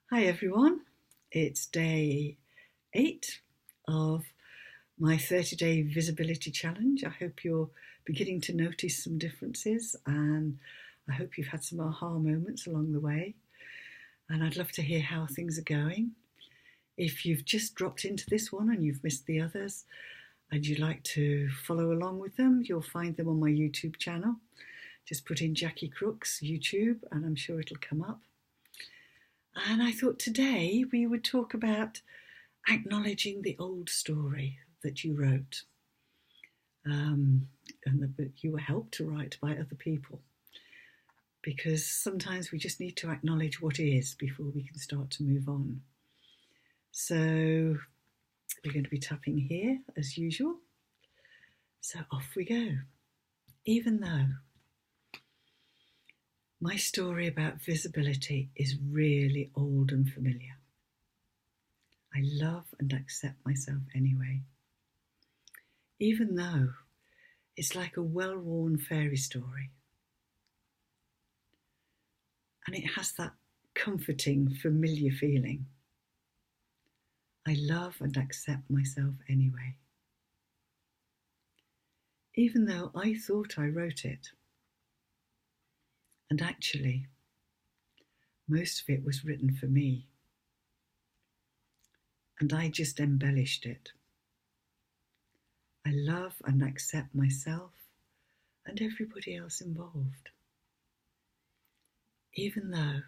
Hi everyone, it's day 8 of my 30-day visibility challenge. I hope you're beginning to notice some differences and I hope you've had some aha moments along the way. And I'd love to hear how things are going. If you've just dropped into this one and you've missed the others and you'd like to follow along with them, you'll find them on my YouTube channel. Just put in Jacqui Crooks YouTube and I'm sure it'll come up. And I thought today we would talk about acknowledging the old story that you wrote and that you were helped to write by other people. Because sometimes we just need to acknowledge what is before we can start to move on. So we're going to be tapping here as usual. So off we go. Even though my story about visibility is really old and familiar, I love and accept myself anyway. Even though it's like a well-worn fairy story. And it has that comforting, familiar feeling. I love and accept myself anyway. Even though I thought I wrote it. And actually, most of it was written for me. And I just embellished it. I love and accept myself and everybody else involved. Even though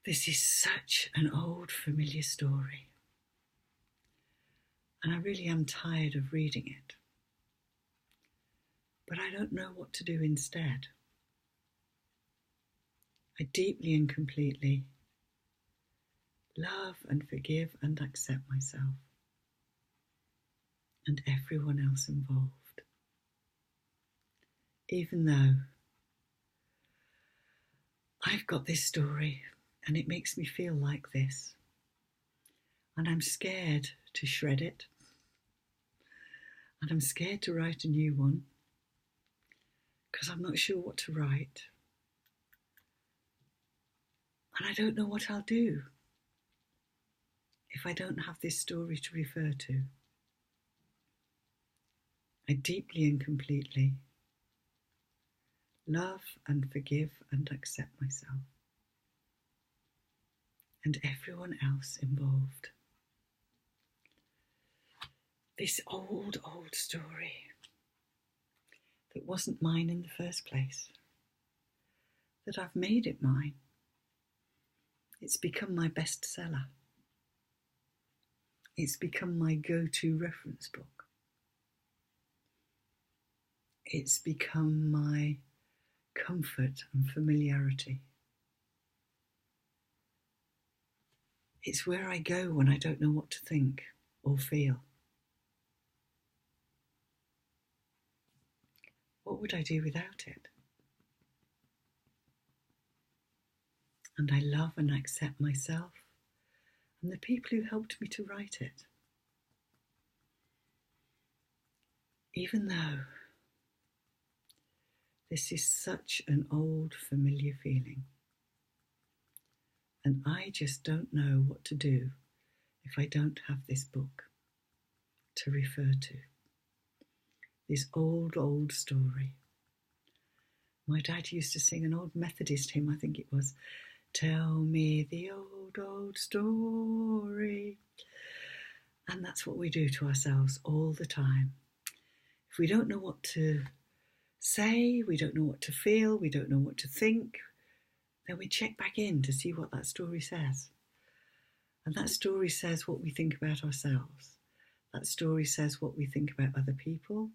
this is such an old, familiar story. And I really am tired of reading it. But I don't know what to do instead. I deeply and completely love and forgive and accept myself and everyone else involved. Even though I've got this story and it makes me feel like this, and I'm scared to shred it, and I'm scared to write a new one because I'm not sure what to write, and I don't know what I'll do if I don't have this story to refer to. I deeply and completely love and forgive and accept myself and everyone else involved. This old story that wasn't mine in the first place, that I've made it mine. It's become my bestseller. It's become my go-to reference book. It's become my comfort and familiarity. It's where I go when I don't know what to think or feel. What would I do without it? And I love and accept myself and the people who helped me to write it. Even though this is such an old, familiar feeling. And I just don't know what to do if I don't have this book to refer to. This old story. My dad used to sing an old Methodist hymn, I think it was, "Tell me the old story." And that's what we do to ourselves all the time. If we don't know what to say, we don't know what to feel, we don't know what to think, then we check back in to see what that story says. And that story says what we think about ourselves. That story says what we think about other people.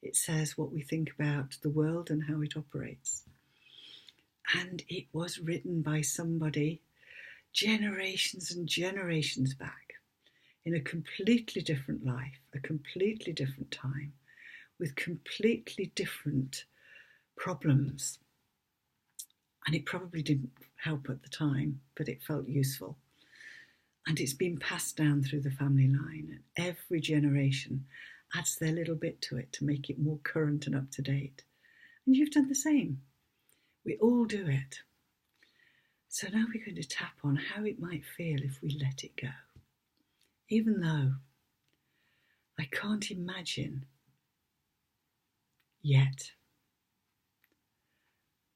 It says what we think about the world and how it operates. And it was written by somebody generations and generations back in a completely different life, a completely different time, with completely different problems. And it probably didn't help at the time, but it felt useful. And it's been passed down through the family line. And every generation adds their little bit to it to make it more current and up to date. And you've done the same. We all do it. So now we're going to tap on how it might feel if we let it go. Even though I can't imagine yet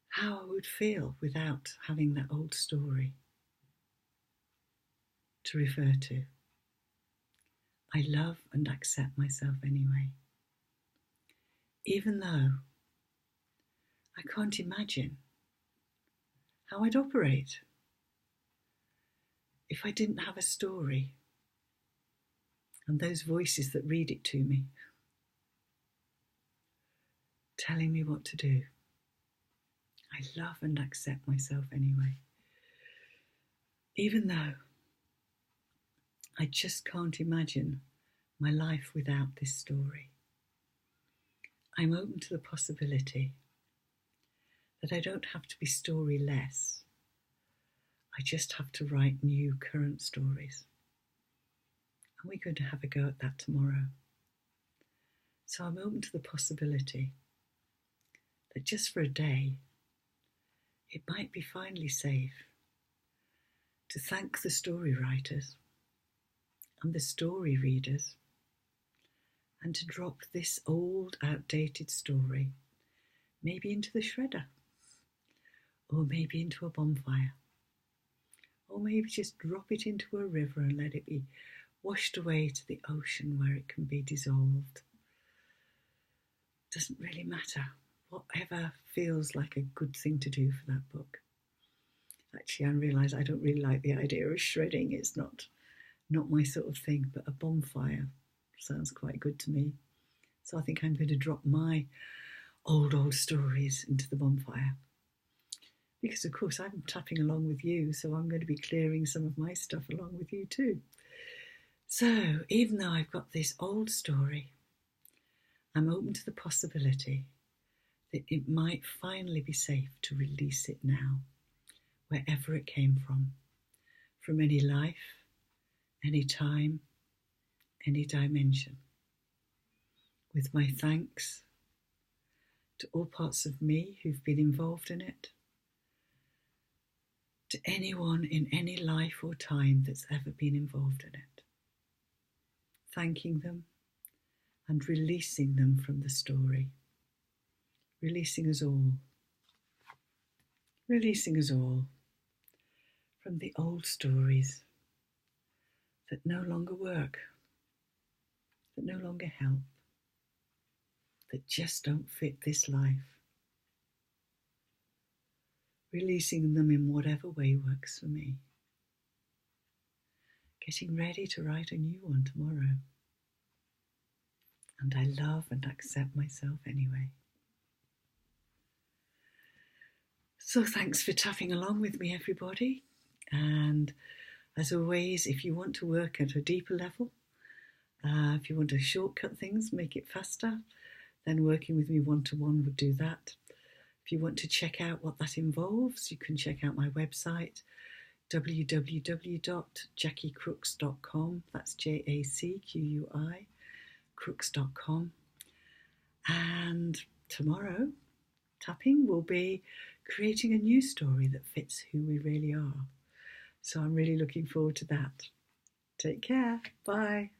how I would feel without having that old story to refer to. I love and accept myself anyway. Even though I can't imagine how I'd operate if I didn't have a story and those voices that read it to me, telling me what to do. I love and accept myself anyway. Even though I just can't imagine my life without this story. I'm open to the possibility that I don't have to be storyless. I just have to write new current stories. And we're going to have a go at that tomorrow. So I'm open to the possibility that just for a day, it might be finally safe to thank the story writers and the story readers, and to drop this old, outdated story maybe into the shredder, or maybe into a bonfire, or maybe just drop it into a river and let it be washed away to the ocean where it can be dissolved. Doesn't really matter. Whatever feels like a good thing to do for that book. Actually, I realise I don't really like the idea of shredding. It's not my sort of thing, but a bonfire sounds quite good to me. So I think I'm going to drop my old stories into the bonfire. Because of course I'm tapping along with you, so I'm going to be clearing some of my stuff along with you too. So even though I've got this old story, I'm open to the possibility that it might finally be safe to release it now, wherever it came from any life, any time, any dimension. With my thanks to all parts of me who've been involved in it, to anyone in any life or time that's ever been involved in it. Thanking them and releasing them from the story. Releasing us all. Releasing us all from the old stories that no longer work, that no longer help, that just don't fit this life. Releasing them in whatever way works for me. Getting ready to write a new one tomorrow. And I love and accept myself anyway. So thanks for tapping along with me, everybody. And as always, if you want to work at a deeper level, if you want to shortcut things, make it faster, then working with me one-to-one would do that. If you want to check out what that involves, you can check out my website, www.jacquicrooks.com. That's JACQUI, crooks.com. And tomorrow, tapping will be creating a new story that fits who we really are. So I'm really looking forward to that. Take care. Bye.